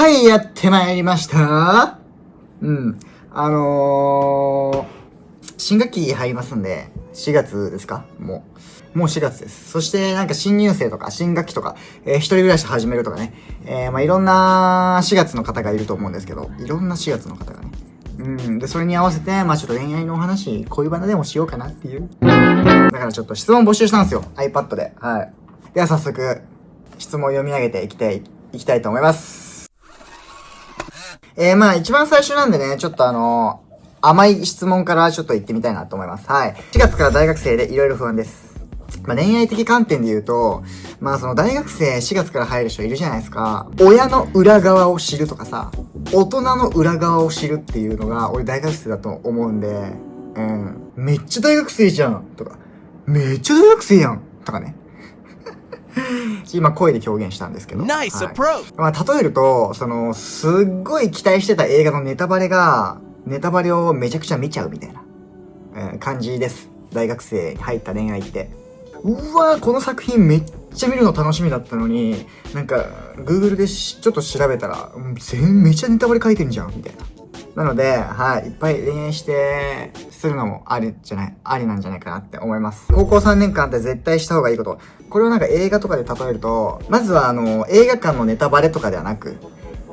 はい、やってまいりました。新学期入りますんで、4月ですか？もう4月です。そしてなんか新入生とか新学期とか、一人暮らし始めるとかね、いろんな4月の方がいると思うんですけど、いろんな4月の方がね。で、それに合わせて、ちょっと恋愛のお話、恋バナでもしようかなっていう。だからちょっと質問募集したんですよ。iPad で。はい。では早速、質問を読み上げていきたいと思います。一番最初なんでね、ちょっと甘い質問からちょっと言ってみたいなと思います。はい。4月から大学生でいろいろ不安です。恋愛的観点で言うと、その大学生4月から入る人いるじゃないですか。親の裏側を知るとかさ、大人の裏側を知るっていうのが、俺大学生だと思うんで、めっちゃ大学生じゃんとか、めっちゃ大学生やんとかね。今声で表現したんですけど。ナイスアプローチ。例えると、すっごい期待してた映画のネタバレをめちゃくちゃ見ちゃうみたいな、感じです。大学生に入った恋愛って。うわー、この作品めっちゃ見るの楽しみだったのに、なんか、Google でちょっと調べたら、めっちゃネタバレ書いてんじゃん、みたいな。なので、はい、いっぱい恋愛するのもありなんじゃないかなって思います。高校3年間って絶対した方がいいこと。これをなんか映画とかで例えると、まずは映画館のネタバレとかではなく、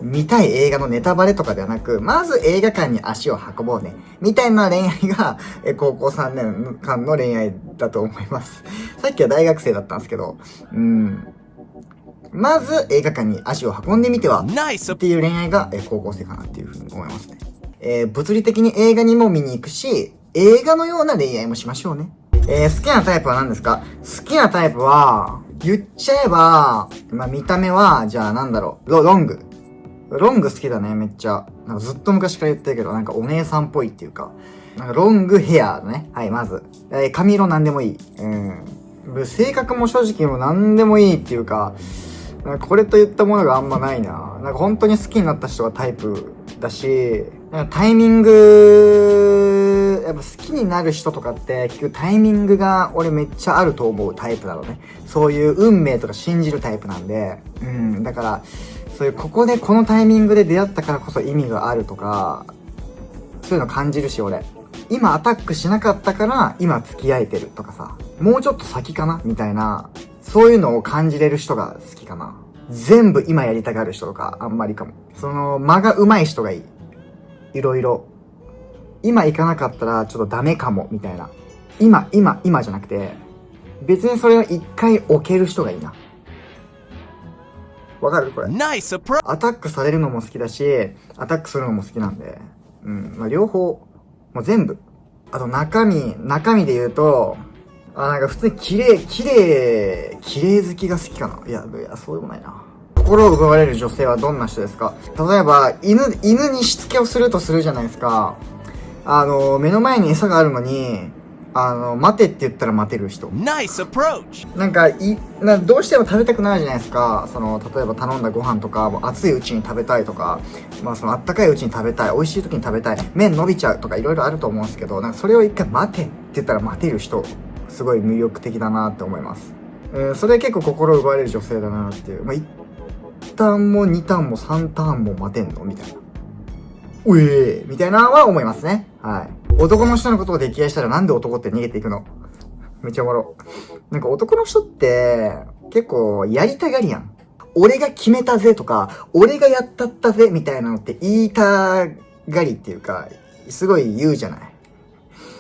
見たい映画のネタバレとかではなく、まず映画館に足を運ぼうね。みたいな恋愛が、高校3年間の恋愛だと思います。さっきは大学生だったんですけど、まず映画館に足を運んでみてはっていう恋愛が、高校生かなっていうふうに思いますね。物理的に映画にも見に行くし、映画のような恋愛もしましょうね。好きなタイプは何ですか？好きなタイプは、言っちゃえば、見た目は、じゃあなんだろう、ロング好きだね、めっちゃ。なんかずっと昔から言ってるけど、なんかお姉さんっぽいっていうか、なんかロングヘアだね。はい、まず。髪色なんでもいい。性格も正直もなんでもいいっていうか、なんかこれといったものがあんまないな。なんか本当に好きになった人がタイプだし、なんかタイミング、やっぱ好きになる人とかって結局タイミングが俺めっちゃあると思うタイプなのね。そういう運命とか信じるタイプなんで、だから、そういうここでこのタイミングで出会ったからこそ意味があるとか、そういうの感じるし俺。今アタックしなかったから今付き合えてるとかさ、もうちょっと先かなみたいな、そういうのを感じれる人が好きかな。全部今やりたがる人とかあんまりかも。間が上手い人がいい。いろいろ。今行かなかったらちょっとダメかもみたいな。今じゃなくて、別にそれを一回置ける人がいいな。わかるこれ。ナイスアプローチ。アタックされるのも好きだし、アタックするのも好きなんで、両方、もう全部。あと中身で言うと、なんか普通に綺麗好きが好きかな。いや、そうでもないな。心を奪われる女性はどんな人ですか？例えば、犬にしつけをするとするじゃないですか。目の前に餌があるのに、待てって言ったら待てる人。ナイスアプローチ。なんか、どうしても食べたくなるじゃないですか。例えば頼んだご飯とか、もう熱いうちに食べたいとか、あったかいうちに食べたい、美味しい時に食べたい、麺伸びちゃうとかいろいろあると思うんですけど、なんかそれを一回待てって言ったら待てる人、すごい魅力的だなって思います。それ結構心を奪われる女性だなっていう。1ターンも2ターンも3ターンも待てんのみたいな。みたいなのは思いますね。はい。男の人のことを溺愛したらなんで男って逃げていくの？めっちゃおもろ。なんか男の人って、結構やりたがりやん。俺が決めたぜとか、俺がやったったぜみたいなのって言いたがりっていうか、すごい言うじゃない。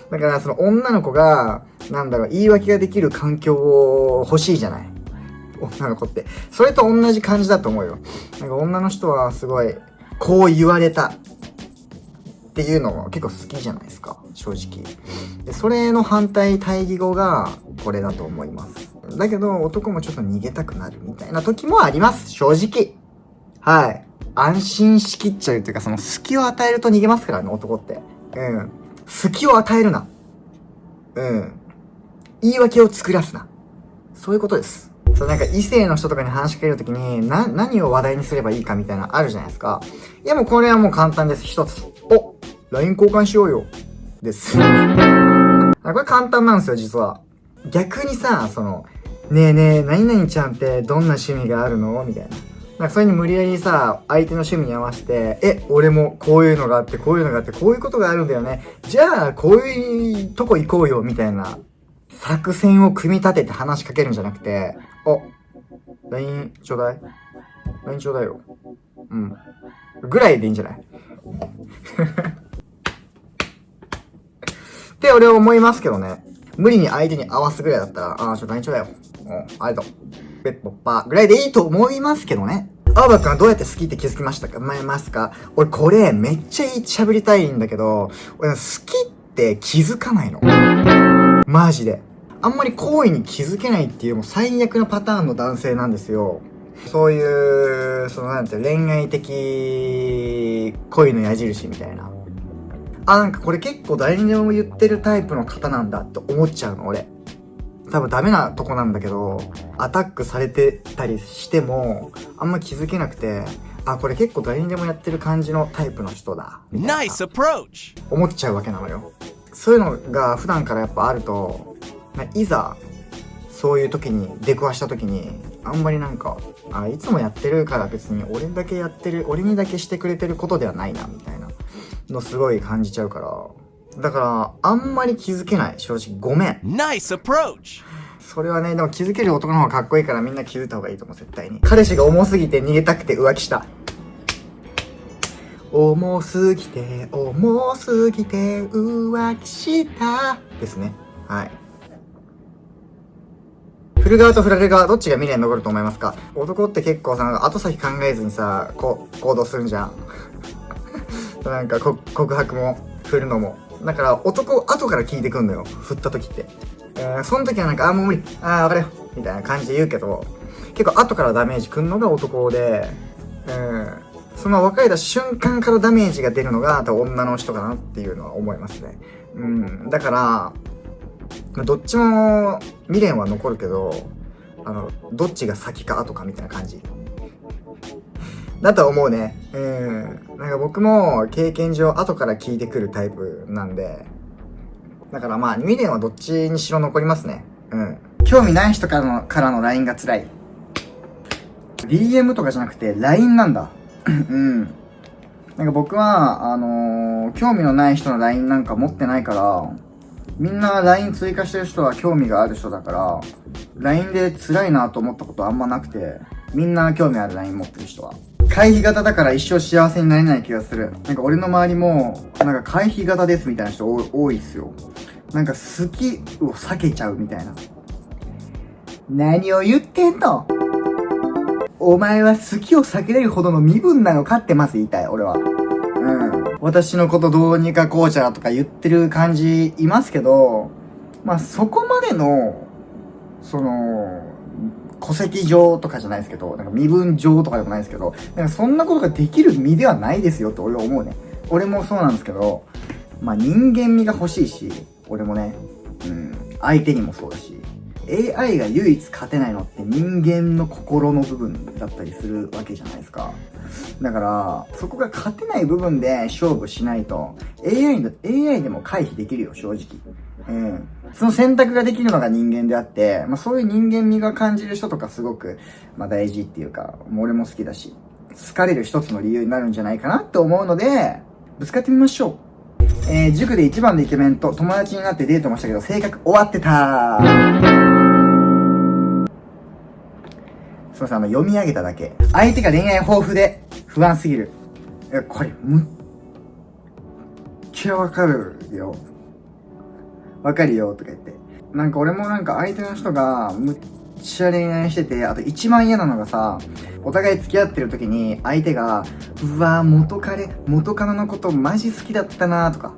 だから女の子が、言い訳ができる環境を欲しいじゃない。女の子って。それと同じ感じだと思うよ。なんか女の人はすごい、こう言われた。っていうのも結構好きじゃないですか、正直。で、それの対義語がこれだと思います。だけど男もちょっと逃げたくなるみたいな時もあります、正直。はい。安心しきっちゃうというか、隙を与えると逃げますからね、男って。隙を与えるな。言い訳を作らすな。そういうことです。なんか異性の人とかに話しかけるときに、何を話題にすればいいかみたいなのあるじゃないですか。いやもうこれはもう簡単です。一つ。LINE 交換しようよ。です。これ簡単なんですよ、実は。逆にさ、ねえねえ、何々ちゃんってどんな趣味があるのみたいな。なんかそれに無理やりさ、相手の趣味に合わせて、俺もこういうのがあって、こういうのがあって、こういうことがあるんだよね。じゃあ、こういうとこ行こうよ、みたいな作戦を組み立てて話しかけるんじゃなくて、LINE ちょうだい ?LINE ちょうだいよ。うん。ぐらいでいいんじゃないって俺は思いますけどね。無理に相手に合わすぐらいだったら、ちょっと LINE ちょうだいよ。ありがとう。ペッポッパーぐらいでいいと思いますけどね。青葉くんはどうやって好きって気づきましたか俺これめっちゃ喋りたいんだけど、俺好きって気づかないの。マジで。あんまり行為に気づけないっていうもう最悪なパターンの男性なんですよ。そういう、なんて恋愛的恋の矢印みたいな。なんかこれ結構誰にでも言ってるタイプの方なんだって思っちゃうの、俺。多分ダメなとこなんだけど、アタックされてたりしても、あんま気づけなくて、これ結構誰にでもやってる感じのタイプの人だ。Nice approach! 思っちゃうわけなのよ。そういうのが普段からやっぱあると、いざ、そういう時に出くわした時に、あんまりなんか、いつもやってるから別に俺にだけしてくれてることではないな、みたいなのすごい感じちゃうから、だから、あんまり気づけない。正直、ごめん。Nice approach! それはね、でも気づける男の方がかっこいいからみんな気づいた方がいいと思う、絶対に。彼氏が重すぎて逃げたくて浮気した。重すぎて浮気したですね。はい。振る側と振られる側、どっちが未練に残ると思いますか？男って結構さ、後先考えずにさ、行動するんじゃん。なんか告白も振るのも。だから男後から聞いてくんのよ、振った時って。その時はなんかもう無理、わかるよみたいな感じで言うけど、結構後からダメージくんのが男で、その別れた瞬間からダメージが出るのが多分女の人かなっていうのは思いますね。だからどっちも未練は残るけど、どっちが先か後かみたいな感じだと思うね。なんか僕も経験上後から聞いてくるタイプなんで、だから未練はどっちにしろ残りますね。興味ない人からの LINE が辛い。DM とかじゃなくて LINE なんだ。なんか僕は、興味のない人の LINE なんか持ってないから、みんな LINE 追加してる人は興味がある人だから、LINE で辛いなと思ったことあんまなくて、みんな興味ある LINE 持ってる人は。回避型だから一生幸せになれない気がする。なんか俺の周りも、なんか回避型ですみたいな人多いっすよ。なんか好きを避けちゃうみたいな。何を言ってんの？お前は好きを避けれるほどの身分なのかってまず言いたい、俺は。私のことどうにかこうちゃらとか言ってる感じいますけど、そこまでの、戸籍上とかじゃないですけど、なんか身分上とかでもないですけど、なんかそんなことができる身ではないですよって俺は思うね。俺もそうなんですけど、人間味が欲しいし、俺もね、相手にもそうだし、AI が唯一勝てないのって人間の心の部分だったりするわけじゃないですか。だから、そこが勝てない部分で勝負しないと、AI でも回避できるよ、正直。その選択ができるのが人間であって、そういう人間味が感じる人とかすごく、大事っていうか、もう俺も好きだし、好かれる一つの理由になるんじゃないかなって思うので、ぶつかってみましょう。塾で一番のイケメンと友達になってデートもしたけど、性格終わってたすいません、読み上げただけ。相手が恋愛豊富で不安すぎる。これ、むっちゃわかるよ。わかるよ、とか言って。なんか俺もなんか相手の人がむっちゃ恋愛してて、あと一番嫌なのがさ、お互い付き合ってる時に相手が、うわ元カノのことマジ好きだったなとか、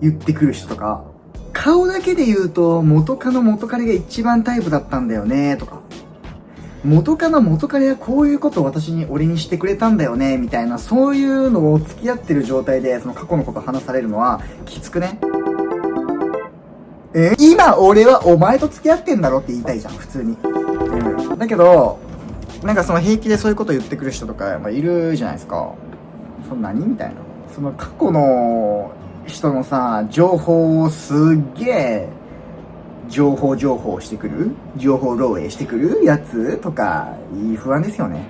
言ってくる人とか、顔だけで言うと元カレが一番タイプだったんだよねとか、元カレはこういうことを俺にしてくれたんだよねみたいな、そういうのを付き合ってる状態でその過去のこと話されるのはきつくね。今俺はお前と付き合ってんだろって言いたいじゃん、普通に。だけど、なんかその平気でそういうこと言ってくる人とか、いるじゃないですか。そんなにみたいな。その過去の人のさ、情報をすっげえ、情報してくる情報漏洩してくるやつとか、不安ですよね。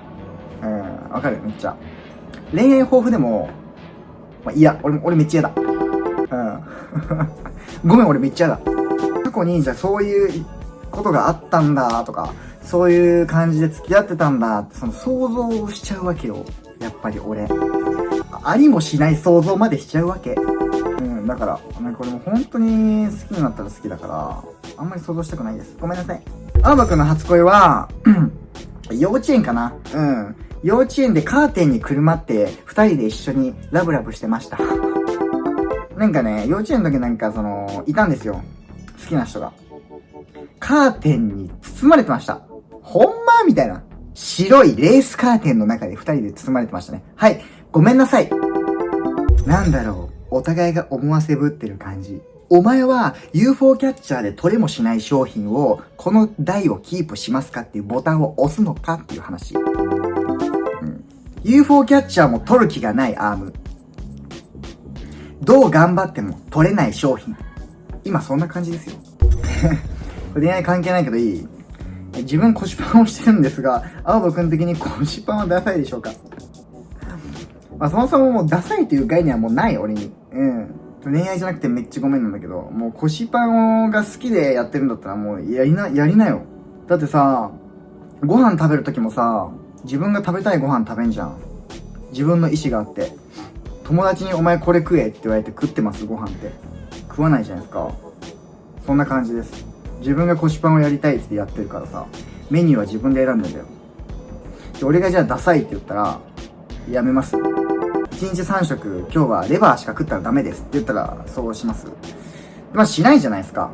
わかるめっちゃ。恋愛豊富でも、いや、俺めっちゃ嫌だ。ごめん、俺めっちゃ嫌だ。過去に、じゃあそういうことがあったんだとか、そういう感じで付き合ってたんだって、その想像をしちゃうわけよ。やっぱり俺。ありもしない想像までしちゃうわけ。だから、なんか俺も本当に好きになったら好きだから、あんまり想像したくないです。ごめんなさい。青葉くんの初恋は、幼稚園かな。幼稚園でカーテンにくるまって、二人で一緒にラブラブしてました。なんかね、幼稚園の時なんかいたんですよ。好きな人が。カーテンに包まれてました。ほんまみたいな。白いレースカーテンの中で二人で包まれてましたね。はい。ごめんなさい。なんだろう。お互いが思わせぶってる感じ。お前は UFO キャッチャーで取れもしない商品をこの台をキープしますかっていうボタンを押すのかっていう話。UFO キャッチャーも取る気がないアーム。どう頑張っても取れない商品。今そんな感じですよ。恋愛関係ないけどいい？自分腰パンをしてるんですが、青葉くん的に腰パンはダサいでしょうか？そもそももうダサいという概念はもうない、俺に。恋愛じゃなくてめっちゃごめんなんだけど、もう腰パンが好きでやってるんだったらもうやりなよ。だってさ、ご飯食べるときもさ、自分が食べたいご飯食べんじゃん。自分の意思があって。友達にお前これ食えって言われて食ってますご飯って。食わないじゃないですか。そんな感じです。自分が腰パンをやりたいってやってるからさ、メニューは自分で選んでんだよ。で、俺がじゃあダサいって言ったら、やめます。1日3食、今日はレバーしか食ったらダメですって言ったら、そうします。しないじゃないですか。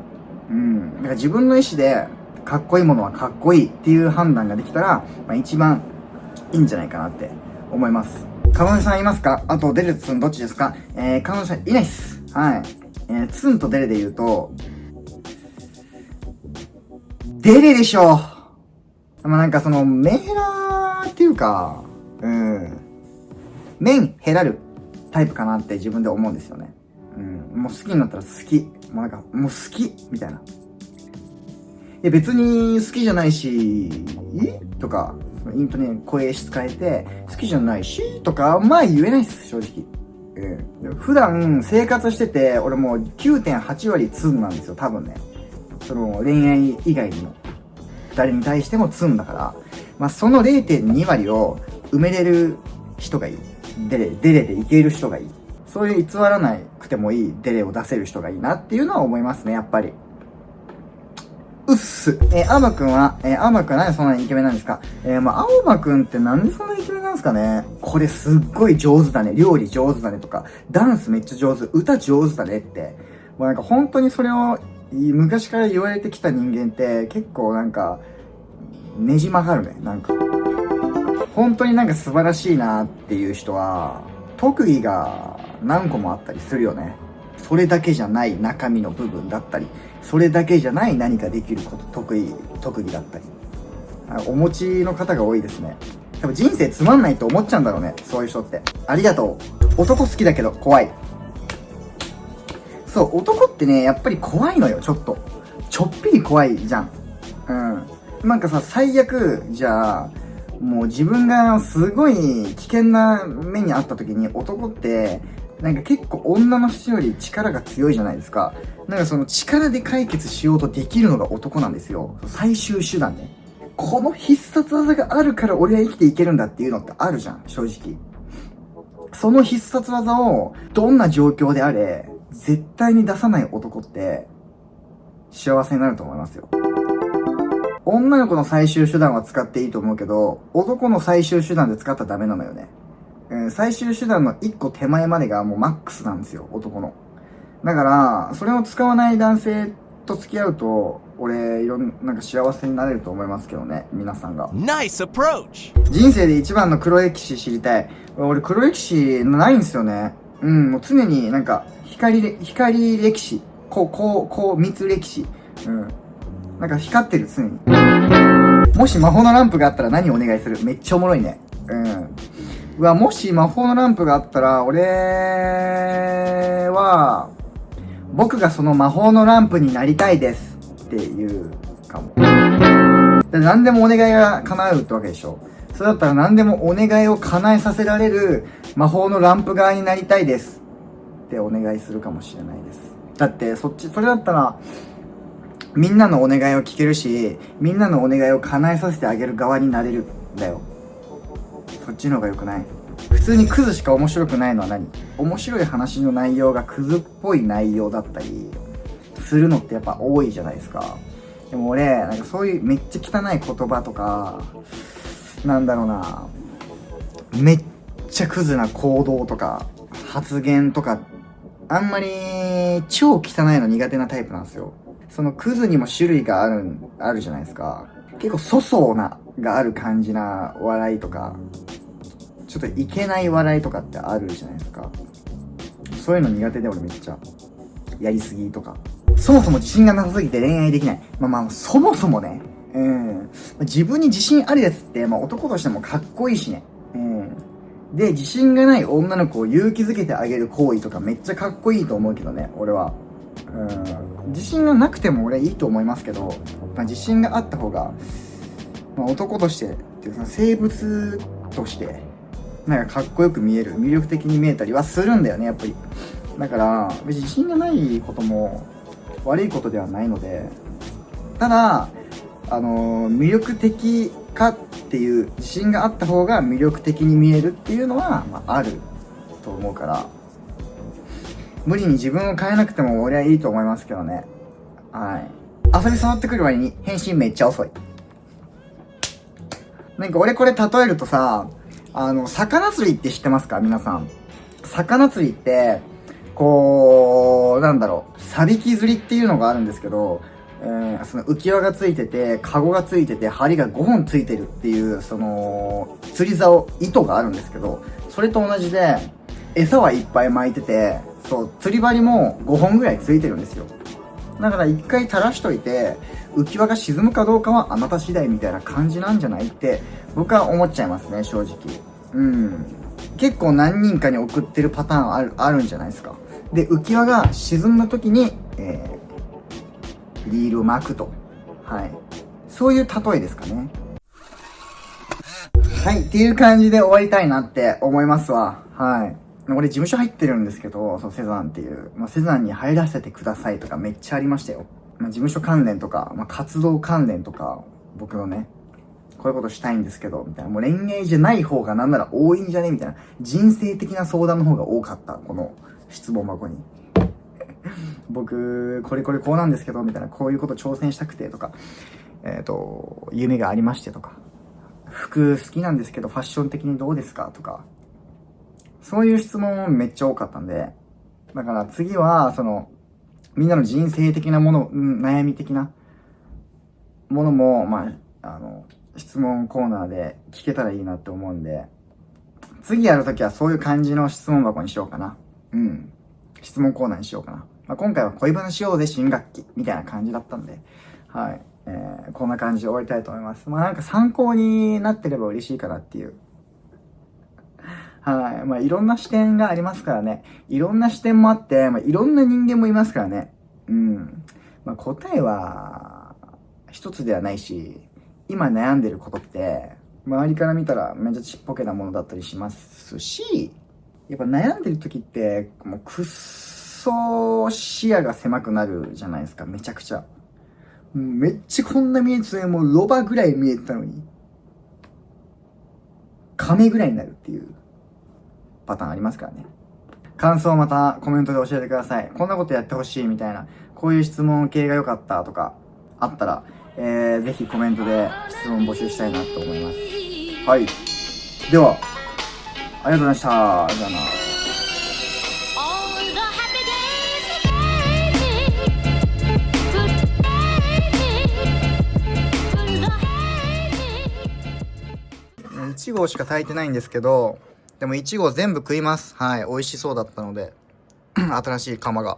だから自分の意思で、かっこいいものはかっこいいっていう判断ができたら、一番いいんじゃないかなって思います。彼女さんいますか？あと、デレとツンどっちですか？彼女さんいないっす。はい。ツンとデレで言うと、デレでしょ。なんかメンヘラっていうか、麺減らるタイプかなって自分で思うんですよね。もう好きになったら好き。もう好きみたいな。別に好きじゃないし、とか、声質変えて、好きじゃないし、とか、言えないっす、正直。普段生活してて、俺もう 9.8 割ツンなんですよ、多分ね。恋愛以外にも。誰に対してもツンだから、その 0.2 割を埋めれる人がいい。デレでいける人がいい。そういう偽らなくてもいいデレを出せる人がいいなっていうのは思いますね、やっぱり。うっす。青葉くんは、青葉くんなんでそんなにイケメンなんですか？青葉くんってなんでそんなにイケメンなんですかね？これすっごい上手だね。料理上手だねとか、ダンスめっちゃ上手、歌上手だねって。もうなんか本当にそれを昔から言われてきた人間って結構なんか、ねじ曲がるね。なんか。本当になんか素晴らしいなっていう人は、特技が何個もあったりするよね。それだけじゃない中身の部分だったり、それだけじゃない何かできること、特技だったり。お持ちの方が多いですね。多分人生つまんないと思っちゃうんだろうね。そういう人って。ありがとう。男好きだけど怖い。そう、男ってね、やっぱり怖いのよ、ちょっと。ちょっぴり怖いじゃん。なんかさ、最悪、じゃあ、もう自分がすごい危険な目にあった時に男って、なんか結構女の人より力が強いじゃないですか。なんかその力で解決しようとできるのが男なんですよ。最終手段ね。この必殺技があるから俺は生きていけるんだっていうのってあるじゃん、正直。その必殺技をどんな状況であれ、絶対に出さない男って幸せになると思いますよ。女の子の最終手段は使っていいと思うけど、男の最終手段で使ったらダメなのよね。最終手段の一個手前までがもうマックスなんですよ、男の。だから、それを使わない男性と付き合うと、俺、なんか幸せになれると思いますけどね、皆さんが。Nice approach! 人生で一番の黒歴史知りたい。俺、黒歴史ないんですよね。もう常になんか、光歴史。密歴史。なんか光ってる、常に。もし魔法のランプがあったら何をお願いする？めっちゃおもろいね。もし魔法のランプがあったら、俺は、僕がその魔法のランプになりたいですっていうかも。何でもお願いが叶うってわけでしょ。それだったら何でもお願いを叶えさせられる魔法のランプ側になりたいですってお願いするかもしれないです。だってそれだったらみんなのお願いを聞けるし、みんなのお願いを叶えさせてあげる側になれるんだよ。そっちの方が良くない？普通にクズしか面白くないのは何？面白い話の内容がクズっぽい内容だったりするのってやっぱ多いじゃないですか。でも俺、なんかそういうめっちゃ汚い言葉とか、なんだろうな、めっちゃクズな行動とか、発言とか、あんまり超汚いの苦手なタイプなんですよ。そのクズにも種類があるじゃないですか。結構粗相がある感じな笑いとか、ちょっといけない笑いとかってあるじゃないですか。そういうの苦手で俺めっちゃ。やりすぎとか。そもそも自信がなさすぎて恋愛できない。そもそもね。自分に自信あるやつって、男としてもかっこいいしね。で、自信がない女の子を勇気づけてあげる行為とかめっちゃかっこいいと思うけどね、俺は。自信がなくても俺はいいと思いますけど、自信があった方が、男としてっていうか生物としてなんかかっこよく見える、魅力的に見えたりはするんだよね、やっぱり。だから別に自信がないことも悪いことではないので、ただ魅力的かっていう自信があった方が魅力的に見えるっていうのは、あると思うから、無理に自分を変えなくても俺はいいと思いますけどね。はい。遊び誘ってくる割に返信めっちゃ遅い。なんか俺これ例えるとさ、魚釣りって知ってますか皆さん。魚釣りって、サビキ釣りっていうのがあるんですけど、その浮き輪がついてて、カゴがついてて、針が5本ついてるっていう、釣り竿、糸があるんですけど、それと同じで、餌はいっぱい巻いてて、釣り針も5本ぐらいついてるんですよ。だから一回垂らしといて、浮き輪が沈むかどうかはあなた次第みたいな感じなんじゃないって僕は思っちゃいますね、正直。結構何人かに送ってるパターンあるんじゃないですか。で、浮き輪が沈んだ時に、リールを巻くと。はい。そういう例えですかね。はい。っていう感じで終わりたいなって思いますわ。はい。俺事務所入ってるんですけど、セザンっていう。セザンに入らせてくださいとかめっちゃありましたよ。事務所関連とか、活動関連とか、僕のね、こういうことしたいんですけど、みたいな。もう恋愛じゃない方がなんなら多いんじゃねみたいな。人生的な相談の方が多かった。この質問箱に。僕、これこうなんですけど、みたいな。こういうこと挑戦したくてとか、夢がありましてとか。服好きなんですけど、ファッション的にどうですかとか。そういう質問めっちゃ多かったんで。だから次は、みんなの人生的なもの、悩み的なものも、質問コーナーで聞けたらいいなって思うんで、次やるときはそういう感じの質問箱にしようかな。質問コーナーにしようかな。今回は恋バナしようぜ新学期みたいな感じだったんで、はい。こんな感じで終わりたいと思います。なんか参考になってれば嬉しいかなっていう。はい。いろんな視点がありますからね。いろんな視点もあって、いろんな人間もいますからね。答えは、一つではないし、今悩んでることって、周りから見たらめっちゃちっぽけなものだったりしますし、やっぱ悩んでる時って、もうくっそ視野が狭くなるじゃないですか、めちゃくちゃ。めっちゃこんな見えてて、もうロバぐらい見えてたのに、亀ぐらいになるっていうパターンありますからね。感想をまたコメントで教えてください。こんなことやってほしいみたいな、こういう質問系が良かったとかあったら、ぜひコメントで質問募集したいなと思います。はい。では、ありがとうございました。じゃあな。1合しか炊いてないんですけど、でも1合全部食います。はい。美味しそうだったので、新しい釜が。